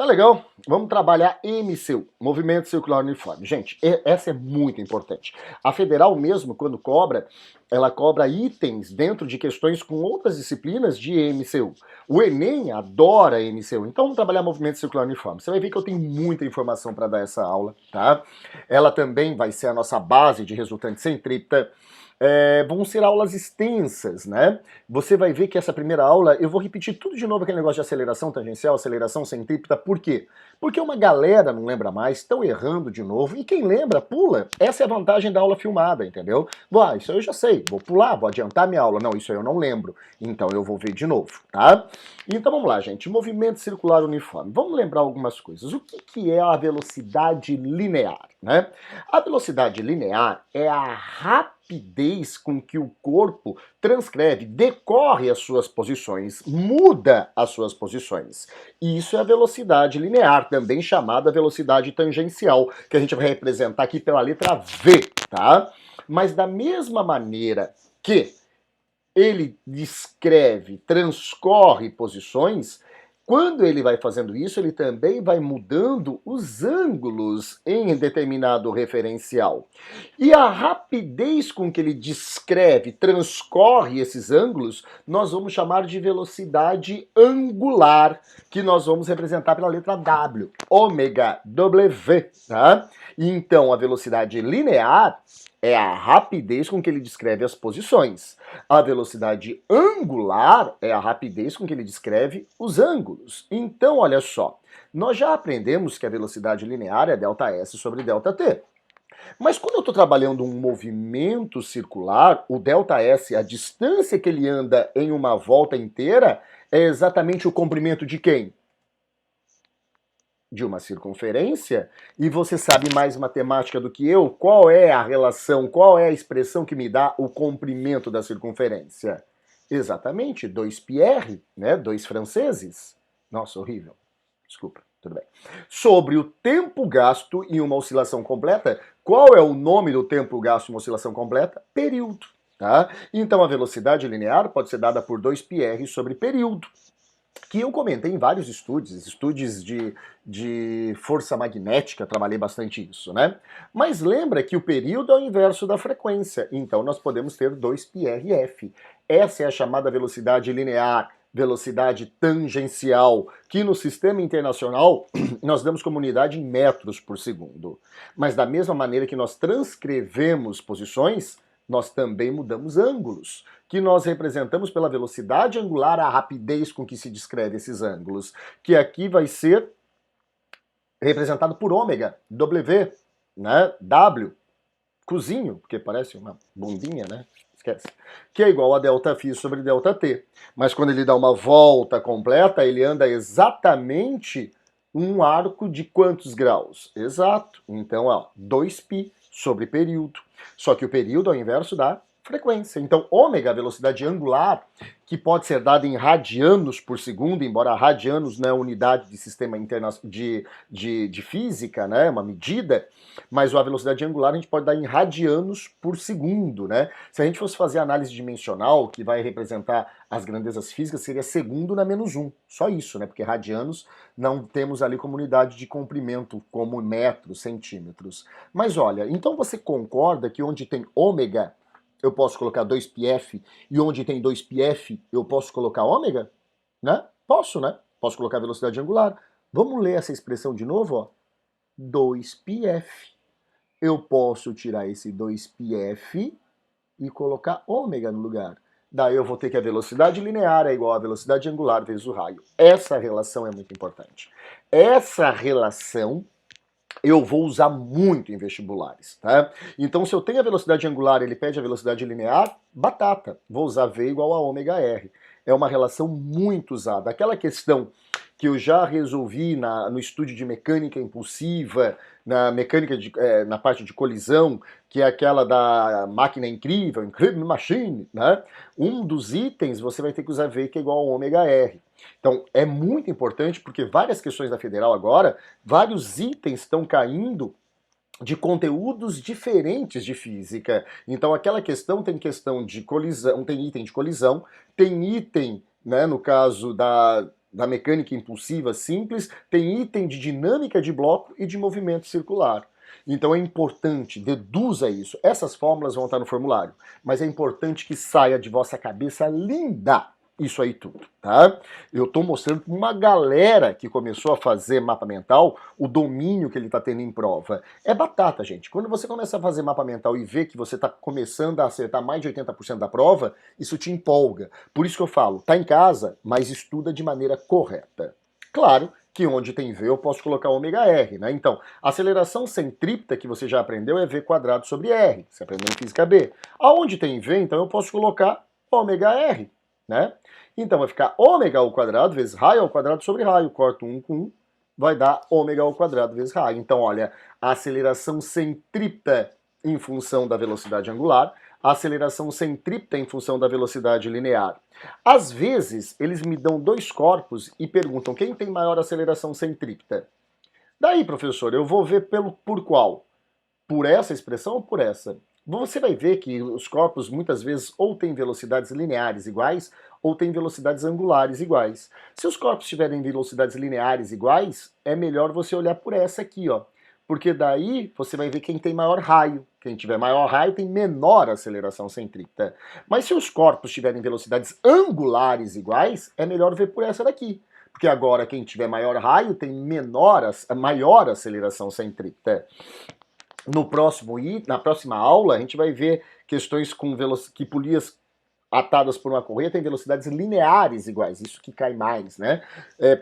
Tá legal? Vamos trabalhar MCU, Movimento Circular Uniforme. Gente, essa é muito importante. A Federal mesmo, quando cobra, ela cobra itens dentro de questões com outras disciplinas de MCU. O Enem adora MCU, então vamos trabalhar Movimento Circular Uniforme. Você vai ver que eu tenho muita informação para dar essa aula, tá? Ela também vai ser a nossa base de resultante centrípeta. Vão ser aulas extensas, né? Você vai ver que essa primeira aula, eu vou repetir tudo de novo, aquele negócio de aceleração tangencial, aceleração centrípeta, por quê? Porque uma galera não lembra mais, estão errando de novo, e quem lembra, pula. Essa é a vantagem da aula filmada, entendeu? Isso aí eu já sei, vou pular, vou adiantar minha aula. Não, isso aí eu não lembro, então eu vou ver de novo, tá? Então vamos lá, gente, movimento circular uniforme. Vamos lembrar algumas coisas. O que é a velocidade linear, né? A velocidade linear é a rapidez com que o corpo transcreve, decorre as suas posições, muda as suas posições. Isso é a velocidade linear, também chamada velocidade tangencial, que a gente vai representar aqui pela letra V, tá? Mas da mesma maneira que ele descreve, transcorre posições, quando ele vai fazendo isso, ele também vai mudando os ângulos em determinado referencial. E a rapidez com que ele descreve, transcorre esses ângulos, nós vamos chamar de velocidade angular, que nós vamos representar pela letra W, ômega, W, tá? Então, a velocidade linear é a rapidez com que ele descreve as posições. A velocidade angular é a rapidez com que ele descreve os ângulos. Então, olha só, nós já aprendemos que a velocidade linear é ΔS sobre ΔT. Mas quando eu estou trabalhando um movimento circular, o ΔS, a distância que ele anda em uma volta inteira, é exatamente o comprimento de quem? De uma circunferência, e você sabe mais matemática do que eu, qual é a relação, qual é a expressão que me dá o comprimento da circunferência? Exatamente, 2πr, né? 2 franceses. Nossa, horrível. Desculpa, tudo bem. Sobre o tempo gasto em uma oscilação completa, qual é o nome do tempo gasto em uma oscilação completa? Período, tá? Então a velocidade linear pode ser dada por 2πr sobre período, que eu comentei em vários estudos de força magnética, trabalhei bastante isso, né? Mas lembra que o período é o inverso da frequência, então nós podemos ter 2πrf. Essa é a chamada velocidade linear, velocidade tangencial, que no sistema internacional nós damos como unidade em metros por segundo. Mas da mesma maneira que nós transcrevemos posições, nós também mudamos ângulos, que nós representamos pela velocidade angular, a rapidez com que se descreve esses ângulos, que aqui vai ser representado por ômega, W, né? W, cozinho, porque parece uma bundinha, né? Esquece. Que é igual a ΔΦ sobre ΔT. Mas quando ele dá uma volta completa, ele anda exatamente um arco de quantos graus? Exato. Então, 2π sobre período. Só que o período é o inverso da frequência. Então, ômega, a velocidade angular, que pode ser dada em radianos por segundo, embora radianos não é unidade de sistema de física, né, uma medida, mas a velocidade angular a gente pode dar em radianos por segundo, né? Se a gente fosse fazer análise dimensional, que vai representar as grandezas físicas, seria segundo na menos 1. Só isso, né? Porque radianos não temos ali como unidade de comprimento, como metros, centímetros. Mas olha, então você concorda que onde tem ômega, eu posso colocar 2πf, e onde tem 2πf, eu posso colocar ômega? Né? Posso, né? Posso colocar velocidade angular. Vamos ler essa expressão de novo, ó. 2πf. Eu posso tirar esse 2πf e colocar ômega no lugar. Daí eu vou ter que a velocidade linear é igual à velocidade angular vezes o raio. Essa relação é muito importante. Essa relação eu vou usar muito em vestibulares, tá? Então, se eu tenho a velocidade angular e ele pede a velocidade linear, batata. Vou usar V igual a ômega R. É uma relação muito usada. Aquela questão que eu já resolvi no estudo de mecânica impulsiva, na parte de colisão, que é aquela da máquina incrível, Incredible Machine, né? Um dos itens você vai ter que usar V, que é igual a ômega R. Então, é muito importante, porque várias questões da Federal agora, vários itens estão caindo de conteúdos diferentes de física. Então, aquela questão de colisão, tem item de colisão, tem item, né, no caso da mecânica impulsiva simples, tem item de dinâmica de bloco e de movimento circular. Então é importante, deduza isso. Essas fórmulas vão estar no formulário, mas é importante que saia de vossa cabeça linda isso aí tudo, tá? Eu tô mostrando para uma galera que começou a fazer mapa mental o domínio que ele tá tendo em prova. É batata, gente. Quando você começa a fazer mapa mental e vê que você tá começando a acertar mais de 80% da prova, isso te empolga. Por isso que eu falo, tá em casa, mas estuda de maneira correta. Claro que onde tem V eu posso colocar ômega R, né? Então, aceleração centrípeta que você já aprendeu é V quadrado sobre R, você aprendeu em física B. Aonde tem V, então eu posso colocar ômega R, né? Então vai ficar ômega ao quadrado vezes raio ao quadrado sobre raio. Corto 1 com 1, vai dar ômega ao quadrado vezes raio. Então, olha, a aceleração centrípeta em função da velocidade angular, a aceleração centrípeta em função da velocidade linear. Às vezes, eles me dão dois corpos e perguntam quem tem maior aceleração centrípeta. Daí, professor, eu vou ver por qual? Por essa expressão ou por essa? Você vai ver que os corpos muitas vezes ou têm velocidades lineares iguais ou têm velocidades angulares iguais. Se os corpos tiverem velocidades lineares iguais, é melhor você olhar por essa aqui, ó. Porque daí você vai ver quem tem maior raio. Quem tiver maior raio tem menor aceleração centrípeta. Mas se os corpos tiverem velocidades angulares iguais, é melhor ver por essa daqui. Porque agora quem tiver maior raio tem maior aceleração centrípeta. Na próxima aula, a gente vai ver questões com que polias atadas por uma correia têm velocidades lineares iguais, isso que cai mais, né?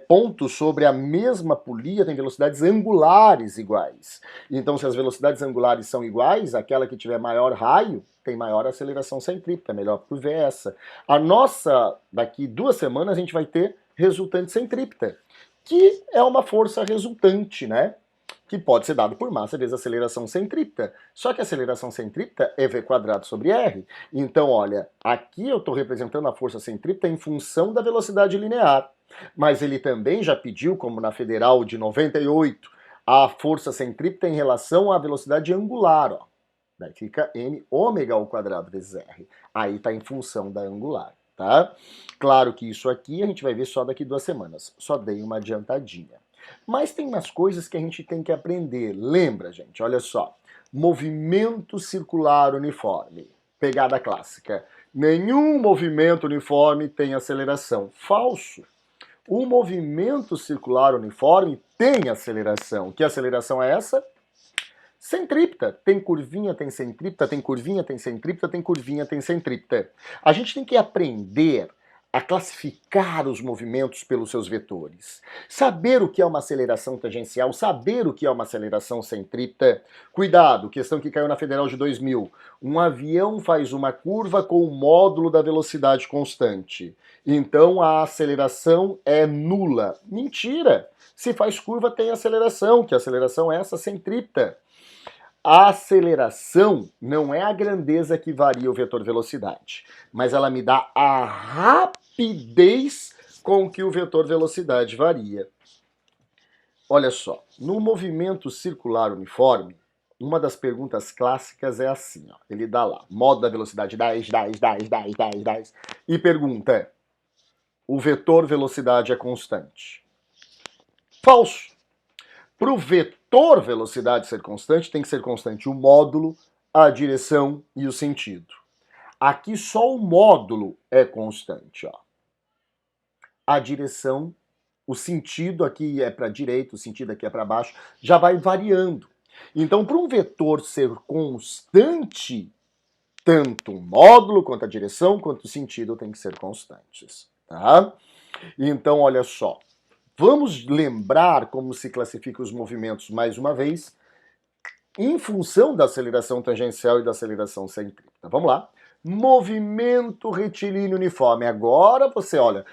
Pontos sobre a mesma polia têm velocidades angulares iguais. Então, se as velocidades angulares são iguais, aquela que tiver maior raio tem maior aceleração centrípeta, melhor por ver essa. A nossa, daqui 2 semanas, a gente vai ter resultante centrípeta, que é uma força resultante, né? Que pode ser dado por massa vezes aceleração centrípeta. Só que a aceleração centrípeta é V quadrado sobre R. Então, olha, aqui eu estou representando a força centrípeta em função da velocidade linear. Mas ele também já pediu, como na Federal de 98, a força centrípeta em relação à velocidade angular, ó. Daí fica m ômega ao quadrado vezes R. Aí está em função da angular, tá? Claro que isso aqui a gente vai ver só daqui 2 semanas. Só dei uma adiantadinha. Mas tem umas coisas que a gente tem que aprender. Lembra, gente? Olha só. Movimento circular uniforme. Pegada clássica. Nenhum movimento uniforme tem aceleração. Falso. O movimento circular uniforme tem aceleração. Que aceleração é essa? Centrípeta. Tem curvinha, tem centrípeta, tem curvinha, tem centrípeta, tem curvinha, tem centrípeta. A gente tem que aprender a classificar os movimentos pelos seus vetores. Saber o que é uma aceleração tangencial, saber o que é uma aceleração centrípeta. Cuidado, questão que caiu na Federal de 2000. Um avião faz uma curva com o módulo da velocidade constante. Então a aceleração é nula. Mentira! Se faz curva tem aceleração, que a aceleração é essa centrípeta. A aceleração não é a grandeza que varia o vetor velocidade, mas ela me dá a rapidez com que o vetor velocidade varia. Olha só, no movimento circular uniforme, uma das perguntas clássicas é assim, ó, ele dá lá, modo da velocidade 10, e pergunta, o vetor velocidade é constante? Falso. Para o vetor velocidade ser constante, tem que ser constante o módulo, a direção e o sentido. Aqui só o módulo é constante, ó. A direção, o sentido aqui é para a direita, o sentido aqui é para baixo, já vai variando. Então, para um vetor ser constante, tanto o módulo, quanto a direção, quanto o sentido tem que ser constantes, tá? Então, olha só. Vamos lembrar como se classifica os movimentos mais uma vez, em função da aceleração tangencial e da aceleração centrípeta. Vamos lá. Movimento retilíneo uniforme. Agora você, olha,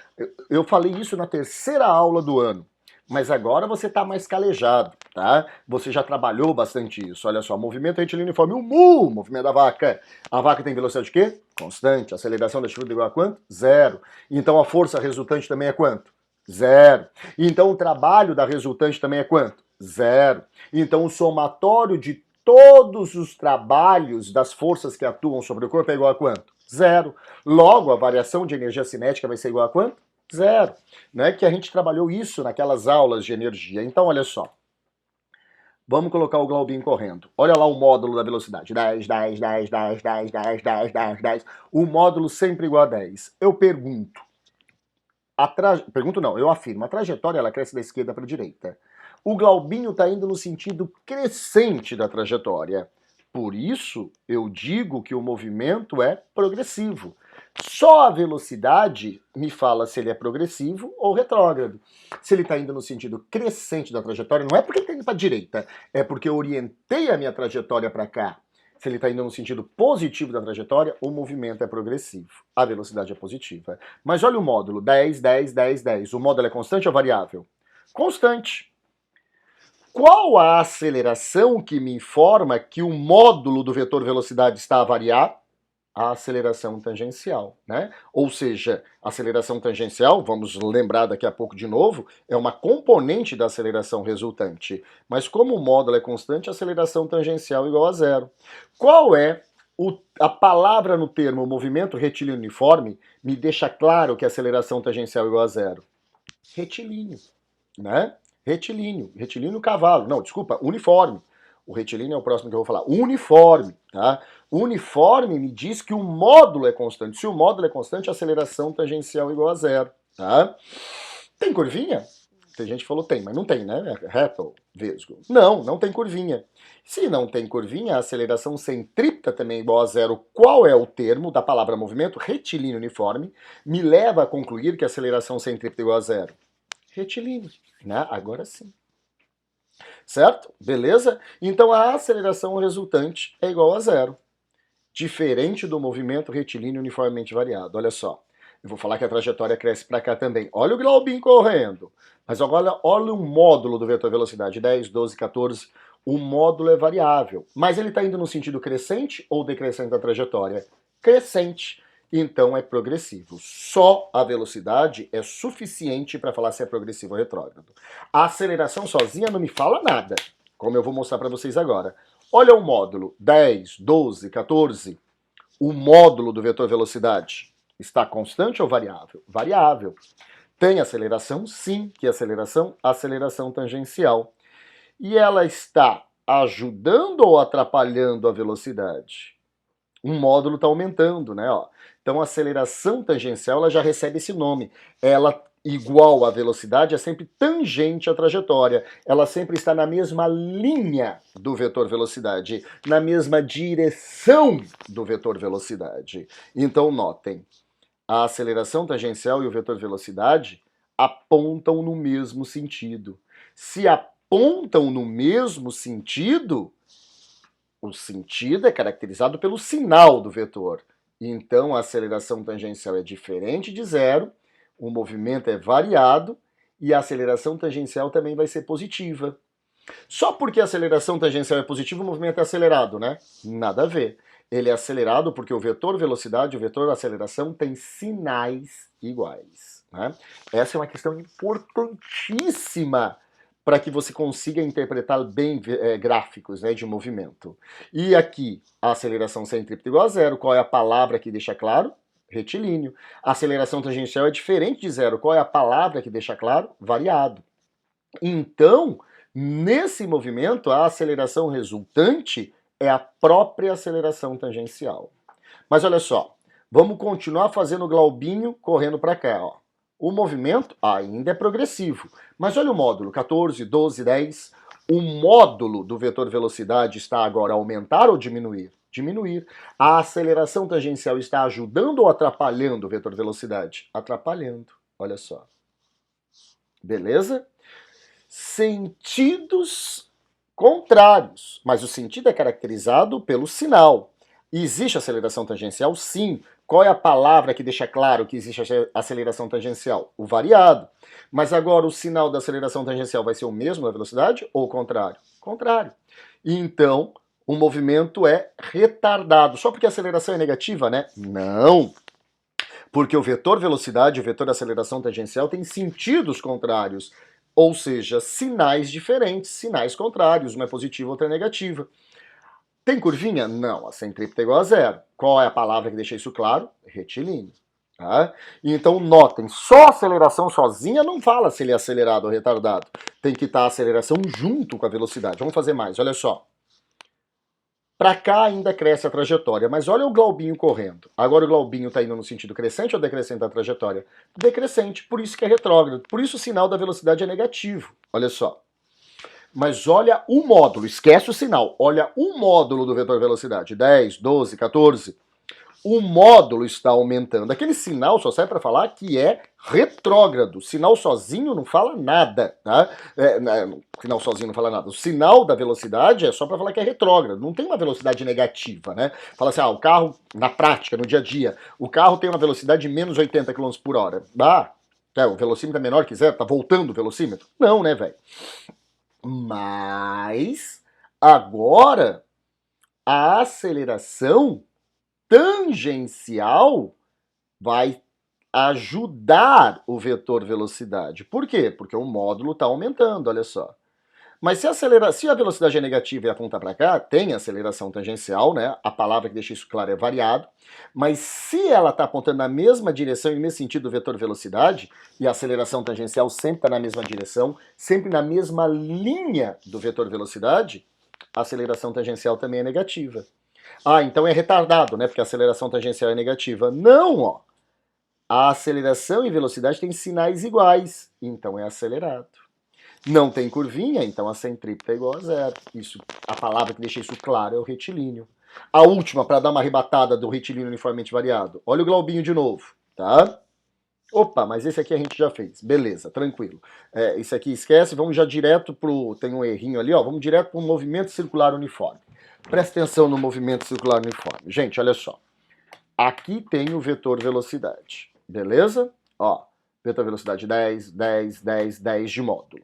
eu falei isso na 3ª aula do ano, mas agora você está mais calejado, tá? Você já trabalhou bastante isso. Olha só, movimento retilíneo uniforme, o mu, movimento da vaca. A vaca tem velocidade de quê? Constante. A aceleração da chuva é igual a quanto? 0. Então a força resultante também é quanto? 0. Então o trabalho da resultante também é quanto? 0. Então o somatório de todos os trabalhos das forças que atuam sobre o corpo é igual a quanto? 0. Logo, a variação de energia cinética vai ser igual a quanto? Zero. Né? Que a gente trabalhou isso naquelas aulas de energia. Então, olha só. Vamos colocar o Glaubin correndo. Olha lá o módulo da velocidade. 10, 10, 10, 10, 10, 10, 10, 10, 10. O módulo sempre igual a 10. Eu pergunto. Pergunto não, eu afirmo. A trajetória ela cresce da esquerda para a direita. O Glaubinho está indo no sentido crescente da trajetória. Por isso, eu digo que o movimento é progressivo. Só a velocidade me fala se ele é progressivo ou retrógrado. Se ele está indo no sentido crescente da trajetória, não é porque ele está indo para a direita, é porque eu orientei a minha trajetória para cá. Se ele está indo no sentido positivo da trajetória, o movimento é progressivo. A velocidade é positiva. Mas olha o módulo, 10, 10, 10, 10. O módulo é constante ou variável? Constante. Qual a aceleração que me informa que o módulo do vetor velocidade está a variar? A aceleração tangencial, né? Ou seja, a aceleração tangencial, vamos lembrar daqui a pouco de novo, é uma componente da aceleração resultante. Mas como o módulo é constante, a aceleração tangencial é igual a zero. Qual é a palavra no termo movimento retilíneo uniforme me deixa claro que a aceleração tangencial é igual a zero? Retilíneo, né? Retilíneo, retilíneo cavalo, não, desculpa, uniforme. O retilíneo é o próximo que eu vou falar. Uniforme, tá? Uniforme me diz que o módulo é constante. Se o módulo é constante, a aceleração tangencial é igual a zero, tá? Tem curvinha? Tem gente que falou tem, mas não tem, né? Reto, vesgo. Não, não tem curvinha. Se não tem curvinha, a aceleração centrípeta também é igual a zero. Qual é o termo da palavra movimento? Retilíneo uniforme. Me leva a concluir que a aceleração centrípeta é igual a zero. Retilíneo, né? Agora sim. Certo? Beleza? Então a aceleração resultante é igual a zero. Diferente do movimento retilíneo uniformemente variado. Olha só. Eu vou falar que a trajetória cresce para cá também. Olha o Glaubin correndo. Mas agora olha o módulo do vetor velocidade. 10, 12, 14. O módulo é variável. Mas ele está indo no sentido crescente ou decrescente da trajetória? Crescente. Então é progressivo. Só a velocidade é suficiente para falar se é progressivo ou retrógrado. A aceleração sozinha não me fala nada, como eu vou mostrar para vocês agora. Olha o módulo 10, 12, 14. O módulo do vetor velocidade está constante ou variável? Variável. Tem aceleração? Sim. Que aceleração? Aceleração tangencial. E ela está ajudando ou atrapalhando a velocidade? Um módulo está aumentando, né? Ó. Então a aceleração tangencial ela já recebe esse nome. Ela igual à velocidade é sempre tangente à trajetória. Ela sempre está na mesma linha do vetor velocidade, na mesma direção do vetor velocidade. Então notem, a aceleração tangencial e o vetor velocidade apontam no mesmo sentido. Se apontam no mesmo sentido, o sentido é caracterizado pelo sinal do vetor. Então, a aceleração tangencial é diferente de zero, o movimento é variado e a aceleração tangencial também vai ser positiva. Só porque a aceleração tangencial é positiva, o movimento é acelerado, né? Nada a ver. Ele é acelerado porque o vetor velocidade e o vetor aceleração têm sinais iguais, né? Essa é uma questão importantíssima para que você consiga interpretar bem gráficos, né, de movimento. E aqui, a aceleração centrípeta igual a zero. Qual é a palavra que deixa claro? Retilíneo. A aceleração tangencial é diferente de zero. Qual é a palavra que deixa claro? Variado. Então, nesse movimento, a aceleração resultante é a própria aceleração tangencial. Mas olha só, vamos continuar fazendo o Glaubinho correndo para cá, ó. O movimento ainda é progressivo. Mas olha o módulo, 14, 12, 10. O módulo do vetor velocidade está agora a aumentar ou diminuir? Diminuir. A aceleração tangencial está ajudando ou atrapalhando o vetor velocidade? Atrapalhando. Olha só. Beleza? Sentidos contrários. Mas o sentido é caracterizado pelo sinal. Existe aceleração tangencial? Sim. Qual é a palavra que deixa claro que existe aceleração tangencial? O variado. Mas agora o sinal da aceleração tangencial vai ser o mesmo da velocidade ou o contrário? Contrário. Então, o movimento é retardado. Só porque a aceleração é negativa, né? Não. Porque o vetor velocidade e o vetor aceleração tangencial têm sentidos contrários. Ou seja, sinais diferentes, sinais contrários. Uma é positiva, outra é negativa. Tem curvinha? Não, a centrípeta é igual a zero. Qual é a palavra que deixa isso claro? Retilíneo. Tá? Então notem, só a aceleração sozinha não fala se ele é acelerado ou retardado. Tem que estar a aceleração junto com a velocidade. Vamos fazer mais, olha só. Para cá ainda cresce a trajetória, mas olha o globinho correndo. Agora o globinho está indo no sentido crescente ou decrescente da trajetória? Decrescente, por isso que é retrógrado. Por isso o sinal da velocidade é negativo. Olha só. Mas olha o módulo, esquece o sinal. Olha o módulo do vetor velocidade. 10, 12, 14. O módulo está aumentando. Aquele sinal só serve para falar que é retrógrado. O sinal sozinho não fala nada, tá? O sinal sozinho não fala nada. O sinal da velocidade é só para falar que é retrógrado. Não tem uma velocidade negativa, né? Fala assim, o carro, na prática, no dia a dia, o carro tem uma velocidade de menos 80 km por hora. O velocímetro é menor que zero, tá voltando o velocímetro? Não, né, velho? Mas, agora, a aceleração tangencial vai ajudar o vetor velocidade. Por quê? Porque o módulo está aumentando, olha só. Mas se a velocidade é negativa e aponta para cá, tem aceleração tangencial, né? A palavra que deixa isso claro é variado. Mas se ela está apontando na mesma direção e no mesmo sentido do vetor velocidade, e a aceleração tangencial sempre está na mesma direção, sempre na mesma linha do vetor velocidade, a aceleração tangencial também é negativa. Então é retardado, né? Porque a aceleração tangencial é negativa. Não, ó. A aceleração e velocidade têm sinais iguais, então é acelerado. Não tem curvinha, então a centrípeta é igual a zero. Isso, a palavra que deixa isso claro é o retilíneo. A última, para dar uma arrebatada do retilíneo uniformemente variado. Olha o globinho de novo, tá? Opa, mas esse aqui a gente já fez. Beleza, tranquilo. Esse aqui esquece, vamos já direto pro... Tem um errinho ali, ó. Vamos direto pro movimento circular uniforme. Presta atenção no movimento circular uniforme. Gente, olha só. Aqui tem o vetor velocidade, beleza? Ó, vetor velocidade 10, 10, 10, 10 de módulo.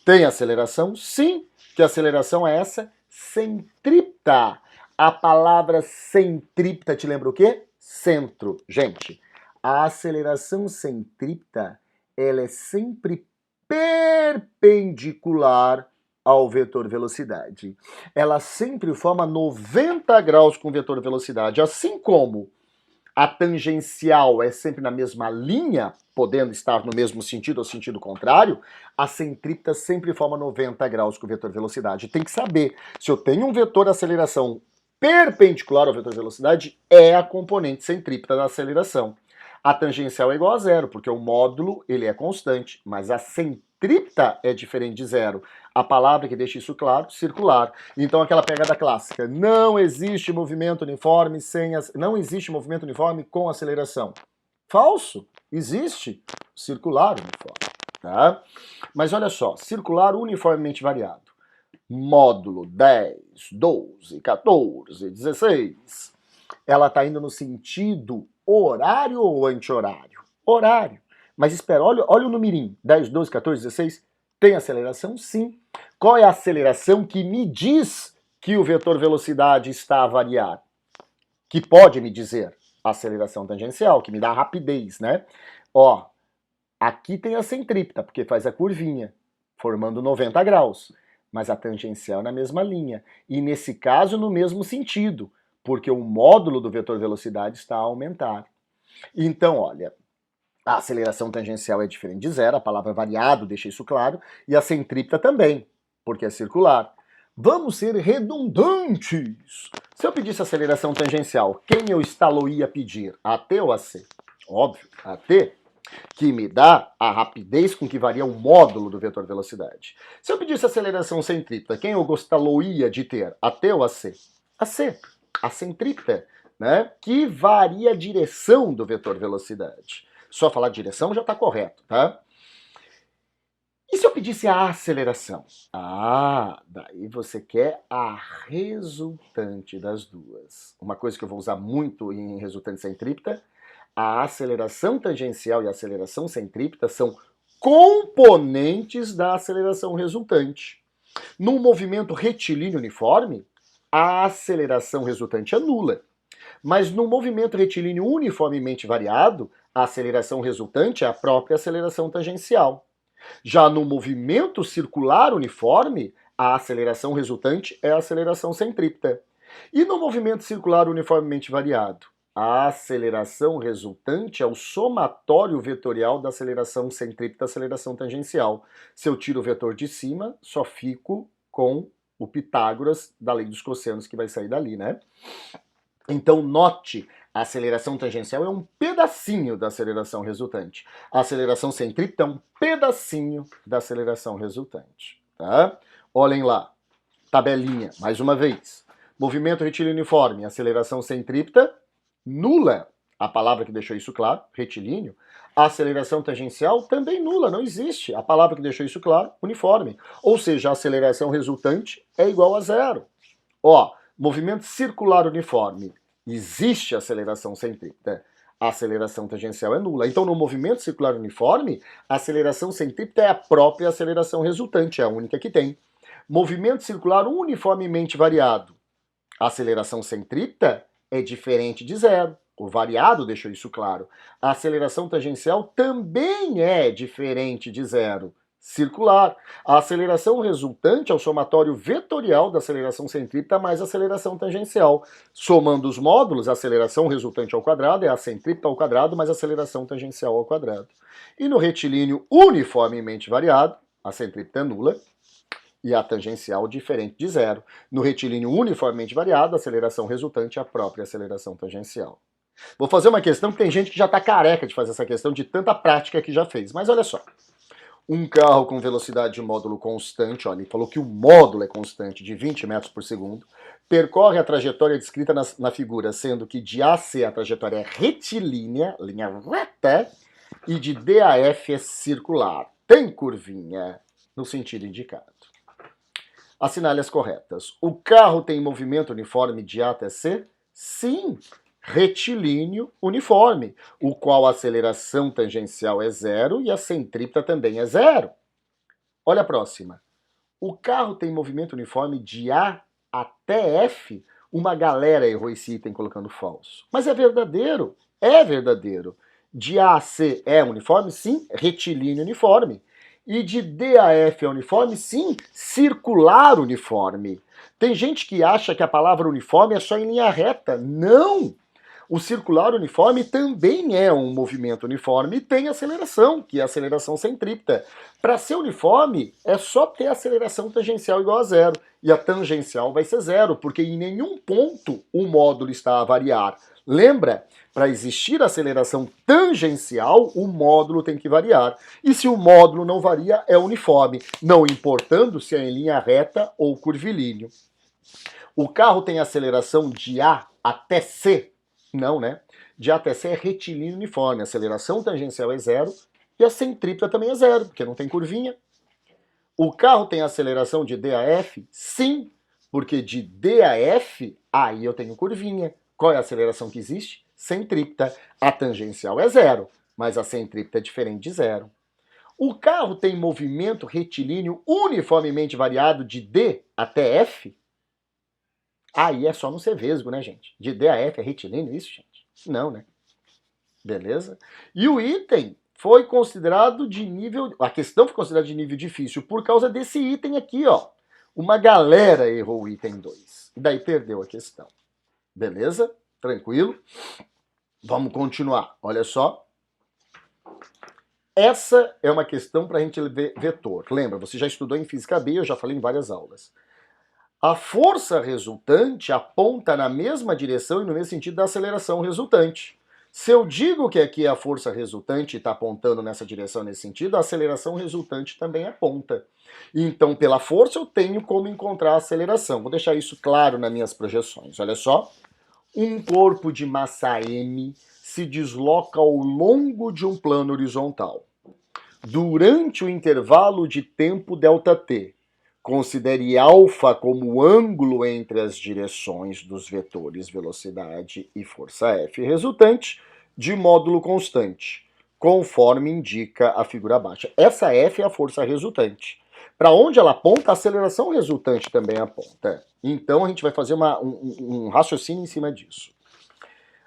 Tem aceleração? Sim. Que aceleração é essa? Centrípeta. A palavra centrípeta te lembra o quê? Centro. Gente, a aceleração centrípeta, ela é sempre perpendicular ao vetor velocidade. Ela sempre forma 90 graus com o vetor velocidade, assim como a tangencial é sempre na mesma linha, podendo estar no mesmo sentido ou sentido contrário, a centrípeta sempre forma 90 graus com o vetor velocidade. Tem que saber, se eu tenho um vetor de aceleração perpendicular ao vetor velocidade, é a componente centrípeta da aceleração. A tangencial é igual a zero, porque o módulo ele é constante, mas a centrípeta é diferente de zero. A palavra que deixa isso claro, circular. Então aquela pegada clássica, não existe movimento uniforme não existe movimento uniforme com aceleração. Falso, existe circular uniforme, tá? Mas olha só, circular uniformemente variado. Módulo 10, 12, 14, 16. Ela está indo no sentido horário ou anti-horário? Horário. Mas espera, olha o numerinho, 10, 12, 14, 16. Tem aceleração? Sim. Qual é a aceleração que me diz que o vetor velocidade está a variar? Que pode me dizer? A aceleração tangencial, que me dá a rapidez, né? Ó, aqui tem a centrípeta, porque faz a curvinha, formando 90 graus. Mas a tangencial é na mesma linha. E nesse caso, no mesmo sentido, porque o módulo do vetor velocidade está a aumentar. Então, olha, a aceleração tangencial é diferente de zero, a palavra variado deixa isso claro, e a centrípeta também, porque é circular. Vamos ser redundantes. Se eu pedisse aceleração tangencial, quem eu estaloia pedir? A T ou a C? Óbvio, a T, que me dá a rapidez com que varia o módulo do vetor velocidade. Se eu pedisse aceleração centrípeta, quem eu gostaria de ter? A T ou a C? A C, a centrípeta, né? Que varia a direção do vetor velocidade. Só falar direção já está correto, tá? E se eu pedisse a aceleração? Daí você quer a resultante das duas. Uma coisa que eu vou usar muito em resultante centrípeta, a aceleração tangencial e a aceleração centrípeta são componentes da aceleração resultante. Num movimento retilíneo uniforme, a aceleração resultante é nula. Mas no movimento retilíneo uniformemente variado, a aceleração resultante é a própria aceleração tangencial. Já no movimento circular uniforme, a aceleração resultante é a aceleração centrípeta. E no movimento circular uniformemente variado, A aceleração resultante é o somatório vetorial da aceleração centrípeta e da aceleração tangencial. Se eu tiro o vetor de cima, só fico com o Pitágoras da lei dos cossenos que vai sair dali, né? Então, note, a aceleração tangencial é um pedacinho da aceleração resultante. A aceleração centrípeta é um pedacinho da aceleração resultante, tá? Olhem lá, tabelinha, mais uma vez. Movimento retilíneo uniforme, aceleração centrípeta, nula. A palavra que deixou isso claro, retilíneo. A aceleração tangencial também nula, não existe. A palavra que deixou isso claro, uniforme. Ou seja, a aceleração resultante é igual a zero. Ó, movimento circular uniforme, existe aceleração centrípeta. A aceleração tangencial é nula. Então, no movimento circular uniforme, a aceleração centrípeta é a própria aceleração resultante, é a única que tem. Movimento circular uniformemente variado, a aceleração centrípeta é diferente de zero. O variado deixou isso claro. A aceleração tangencial também é diferente de zero. Circular. A aceleração resultante é o somatório vetorial da aceleração centrípeta mais a aceleração tangencial. Somando os módulos, a aceleração resultante ao quadrado é a centrípeta ao quadrado mais a aceleração tangencial ao quadrado. E no retilíneo uniformemente variado, a centrípeta é nula e a tangencial diferente de zero. No retilíneo uniformemente variado, a aceleração resultante é a própria aceleração tangencial. Vou fazer uma questão que tem gente que já está careca de fazer essa questão de tanta prática que já fez. Mas olha só. Um carro com velocidade de módulo constante, olha, ele falou que o módulo é constante de 20 metros por segundo, percorre a trajetória descrita na figura, sendo que de A a C a trajetória é retilínea, linha reta, e de D a F é circular. Tem curvinha no sentido indicado. Assinale as corretas. O carro tem movimento uniforme de A até C? Sim, retilíneo uniforme, o qual a aceleração tangencial é zero e a centrípeta também é zero. Olha a próxima. O carro tem movimento uniforme de A até F? Uma galera errou esse item colocando falso. Mas é verdadeiro. É verdadeiro. De A a C é uniforme? Sim, retilíneo uniforme. E de D a F é uniforme? Sim, circular uniforme. Tem gente que acha que a palavra uniforme é só em linha reta. Não! O circular uniforme também é um movimento uniforme e tem aceleração, que é a aceleração centrípeta. Para ser uniforme, é só ter aceleração tangencial igual a zero. E a tangencial vai ser zero, porque em nenhum ponto o módulo está a variar. Lembra? Para existir aceleração tangencial, o módulo tem que variar. E se o módulo não varia, é uniforme, não importando se é em linha reta ou curvilíneo. O carro tem aceleração de A até C? Não, né? De A até C é retilíneo uniforme. A aceleração tangencial é zero e a centrípeta também é zero, porque não tem curvinha. O carro tem aceleração de D a F? Sim, porque de D a F, aí eu tenho curvinha. Qual é a aceleração que existe? Centrípeta. A tangencial é zero, mas a centrípeta é diferente de zero. O carro tem movimento retilíneo uniformemente variado de D até F? Aí é só no ser vesgo, né, gente? De D a F é retilíneo isso, gente? Não, né? Beleza? E o item foi considerado de nível... A questão foi considerada de nível difícil por causa desse item aqui, ó. Uma galera errou o item 2. E daí perdeu a questão. Beleza? Tranquilo? Vamos continuar. Olha só. Essa é uma questão para a gente ver vetor. Lembra, você já estudou em Física B, eu já falei em várias aulas. A força resultante aponta na mesma direção e no mesmo sentido da aceleração resultante. Se eu digo que aqui a força resultante está apontando nessa direção, nesse sentido, a aceleração resultante também aponta. Então, pela força, eu tenho como encontrar a aceleração. Vou deixar isso claro nas minhas projeções. Olha só. Um corpo de massa m se desloca ao longo de um plano horizontal. Durante o intervalo de tempo ΔT, considere α como o ângulo entre as direções dos vetores velocidade e força F resultante de módulo constante, conforme indica a figura abaixo. Essa F é a força resultante. Para onde ela aponta, a aceleração resultante também aponta. Então a gente vai fazer um raciocínio em cima disso.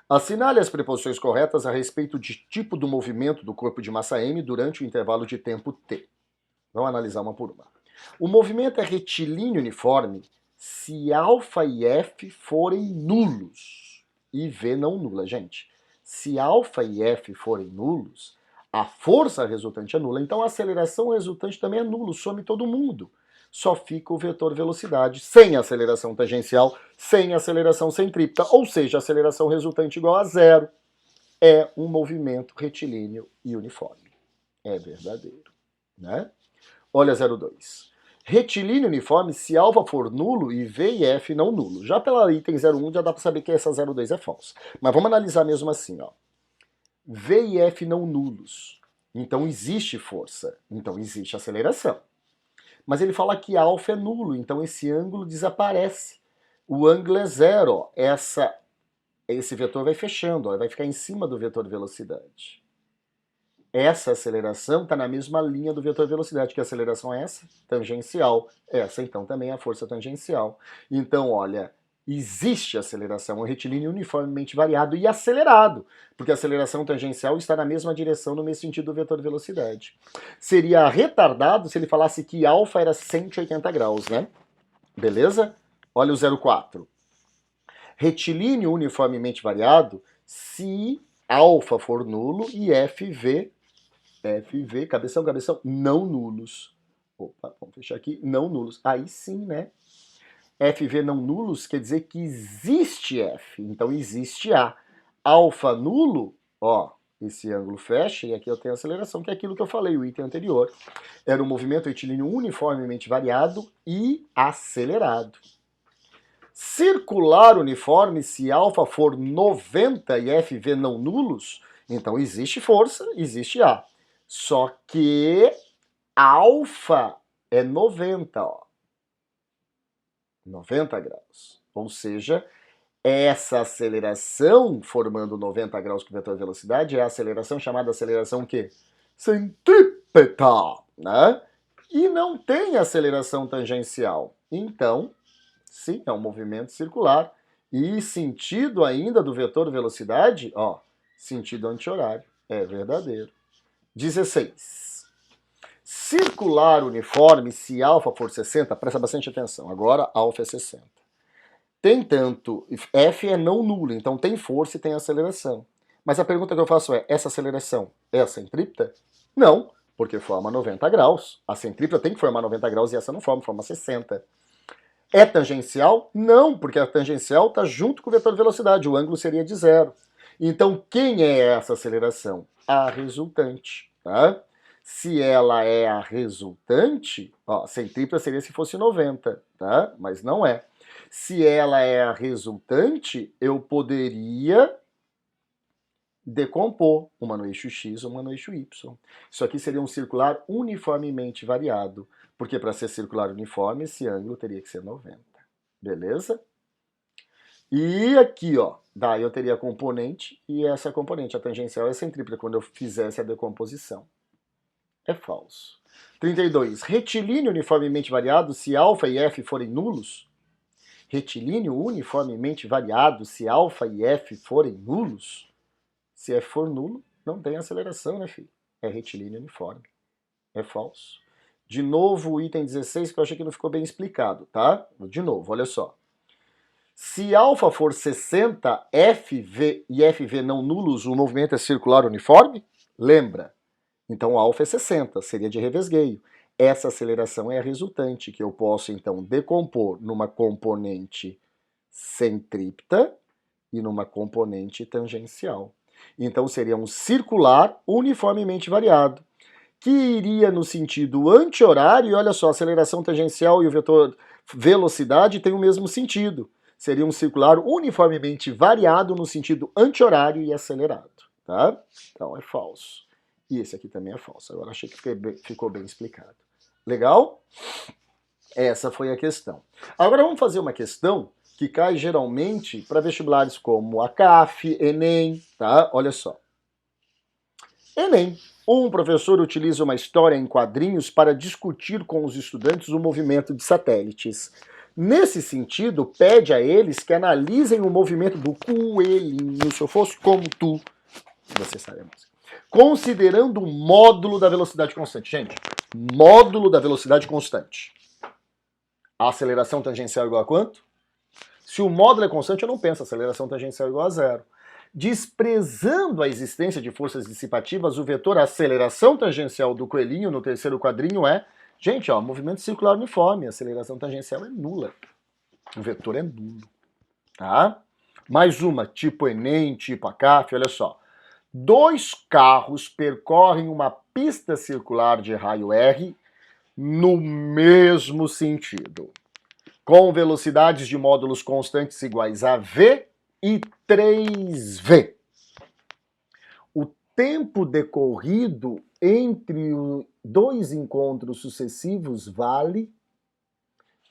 Assinale as preposições corretas a respeito de tipo do movimento do corpo de massa m durante o intervalo de tempo t. Vamos analisar uma por uma. O movimento é retilíneo uniforme se α e f forem nulos. e V não nula. Gente, se alfa e F forem nulos, a força resultante é nula, então a aceleração resultante também é nulo, some todo mundo. Só fica o vetor velocidade sem aceleração tangencial, sem aceleração centrípeta, ou seja, a aceleração resultante igual a zero. É um movimento retilíneo e uniforme. É verdadeiro, né? Olha 02. Retilíneo uniforme se alfa for nulo e V e F não nulo. Já pela item 01 já dá para saber que essa 02 é falsa. Mas vamos analisar mesmo assim, ó. V e F não nulos. Então existe força, então existe aceleração. Mas ele fala que alfa é nulo, então esse ângulo desaparece. O ângulo é zero, ó. Esse vetor vai fechando, ó, vai ficar em cima do vetor velocidade. Essa aceleração está na mesma linha do vetor velocidade. Que aceleração é essa? Tangencial. Essa, então, também é a força tangencial. Então, olha, existe aceleração, um retilíneo uniformemente variado e acelerado, porque a aceleração tangencial está na mesma direção, no mesmo sentido do vetor velocidade. Seria retardado se ele falasse que alfa era 180 graus, né? Beleza? Olha o 04. Retilíneo uniformemente variado se alfa for nulo e FV, cabeção, não nulos. Opa, vamos fechar aqui, não nulos. Aí sim, né? FV não nulos quer dizer que existe F, então existe A. Alfa nulo, ó, esse ângulo fecha e aqui eu tenho a aceleração, que é aquilo que eu falei, o item anterior. Era um movimento retilíneo uniformemente variado e acelerado. Circular uniforme, se alfa for 90 e FV não nulos, então existe força, existe A. Só que alfa é 90, ó. 90 graus. Ou seja, essa aceleração formando 90 graus com vetor velocidade é a aceleração chamada aceleração o quê? Centrípeta, né? E não tem aceleração tangencial. Então, sim, é um movimento circular. E sentido ainda do vetor velocidade, ó, sentido anti-horário. É verdadeiro. 16. Circular uniforme, se alfa for 60, presta bastante atenção, agora alfa é 60. Tem tanto, F é não nulo, então tem força e tem aceleração. Mas a pergunta que eu faço é, essa aceleração é a centrípeta? Não, porque forma 90 graus. A centrípeta tem que formar 90 graus e essa não forma 60. É tangencial? Não, porque a tangencial está junto com o vetor velocidade, o ângulo seria de zero. Então quem é essa aceleração? A resultante, tá? Se ela é a resultante, ó, centrípeta seria se fosse 90, tá? Mas não é. Se ela é a resultante, eu poderia decompor uma no eixo X, uma no eixo Y. Isso aqui seria um circular uniformemente variado, porque para ser circular uniforme, esse ângulo teria que ser 90. Beleza? E aqui, ó, daí eu teria a componente, e essa componente, a tangencial, é centrípeta, quando eu fizesse a decomposição. É falso. 32. Retilíneo uniformemente variado se alfa e F forem nulos? Retilíneo uniformemente variado se alfa e F forem nulos? Se F for nulo, não tem aceleração, né, filho? É retilíneo uniforme. É falso. De novo, o item 16, que eu achei que não ficou bem explicado, tá? De novo, olha só. Se alfa for 60, FV e FV não nulos, o movimento é circular uniforme? Lembra? Então, alfa é 60, seria de revesgueio. Essa aceleração é a resultante, que eu posso, então, decompor numa componente centrípeta e numa componente tangencial. Então, seria um circular uniformemente variado, que iria no sentido anti-horário, e olha só, a aceleração tangencial e o vetor velocidade têm o mesmo sentido. Seria um circular uniformemente variado no sentido anti-horário e acelerado, tá? Então, é falso. E esse aqui também é falso. Agora achei que ficou bem explicado. Legal? Essa foi a questão. Agora vamos fazer uma questão que cai geralmente para vestibulares como a CAF, Enem, tá? Olha só. Enem. Um professor utiliza uma história em quadrinhos para discutir com os estudantes o movimento de satélites. Nesse sentido, pede a eles que analisem o movimento do coelhinho. Se eu fosse como tu, você sabe a música. Considerando o módulo da velocidade constante. Gente, módulo da velocidade constante. A aceleração tangencial é igual a quanto? Se o módulo é constante, eu não penso, aceleração tangencial igual a zero. Desprezando a existência de forças dissipativas, o vetor aceleração tangencial do coelhinho no terceiro quadrinho é, gente, ó, movimento circular uniforme, a aceleração tangencial é nula. O vetor é nulo, tá? Mais uma, tipo Enem, tipo ACAF, olha só. Dois carros percorrem uma pista circular de raio R no mesmo sentido, com velocidades de módulos constantes iguais a V e 3V. O tempo decorrido entre dois encontros sucessivos vale,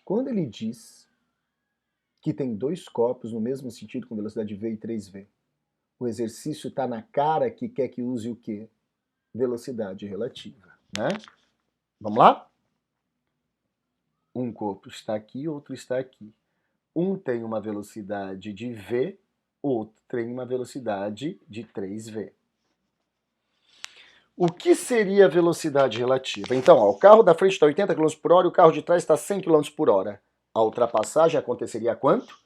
quando ele diz que tem dois corpos no mesmo sentido com velocidade V e 3V. O exercício está na cara que quer que use o quê? Velocidade relativa, né? Vamos lá? Um corpo está aqui, outro está aqui. Um tem uma velocidade de V, outro tem uma velocidade de 3V. O que seria a velocidade relativa? Então, ó, o carro da frente está 80 km por hora e o carro de trás está 100 km por hora. A ultrapassagem aconteceria a quanto?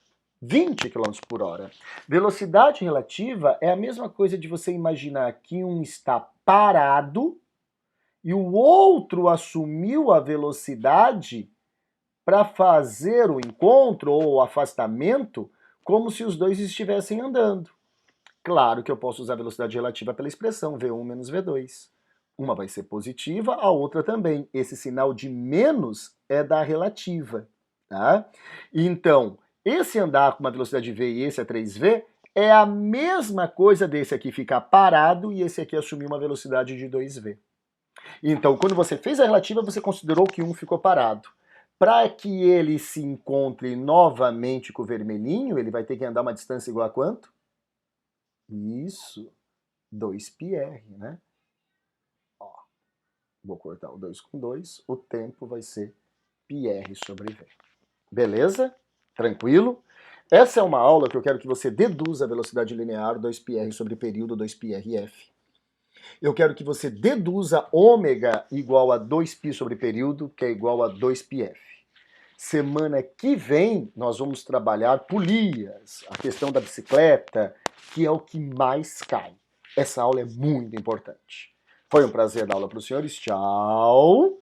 20 km por hora. Velocidade relativa é a mesma coisa de você imaginar que um está parado e o outro assumiu a velocidade para fazer o encontro ou o afastamento como se os dois estivessem andando. Claro que eu posso usar a velocidade relativa pela expressão V1 menos V2. Uma vai ser positiva, a outra também. Esse sinal de menos é da relativa, tá? Então, esse andar com uma velocidade V e esse é 3V é a mesma coisa desse aqui ficar parado e esse aqui assumir uma velocidade de 2V. Então, quando você fez a relativa, você considerou que um ficou parado. Para que ele se encontre novamente com o vermelhinho, ele vai ter que andar uma distância igual a quanto? Isso, 2πr, né? Ó, vou cortar o 2 com 2, o tempo vai ser πr sobre v. Beleza? Tranquilo? Essa é uma aula que eu quero que você deduza a velocidade linear 2πr sobre período 2πrf. Eu quero que você deduza ômega igual a 2π sobre período, que é igual a 2πf. Semana que vem nós vamos trabalhar polias, a questão da bicicleta, que é o que mais cai. Essa aula é muito importante. Foi um prazer dar aula para os senhores. Tchau!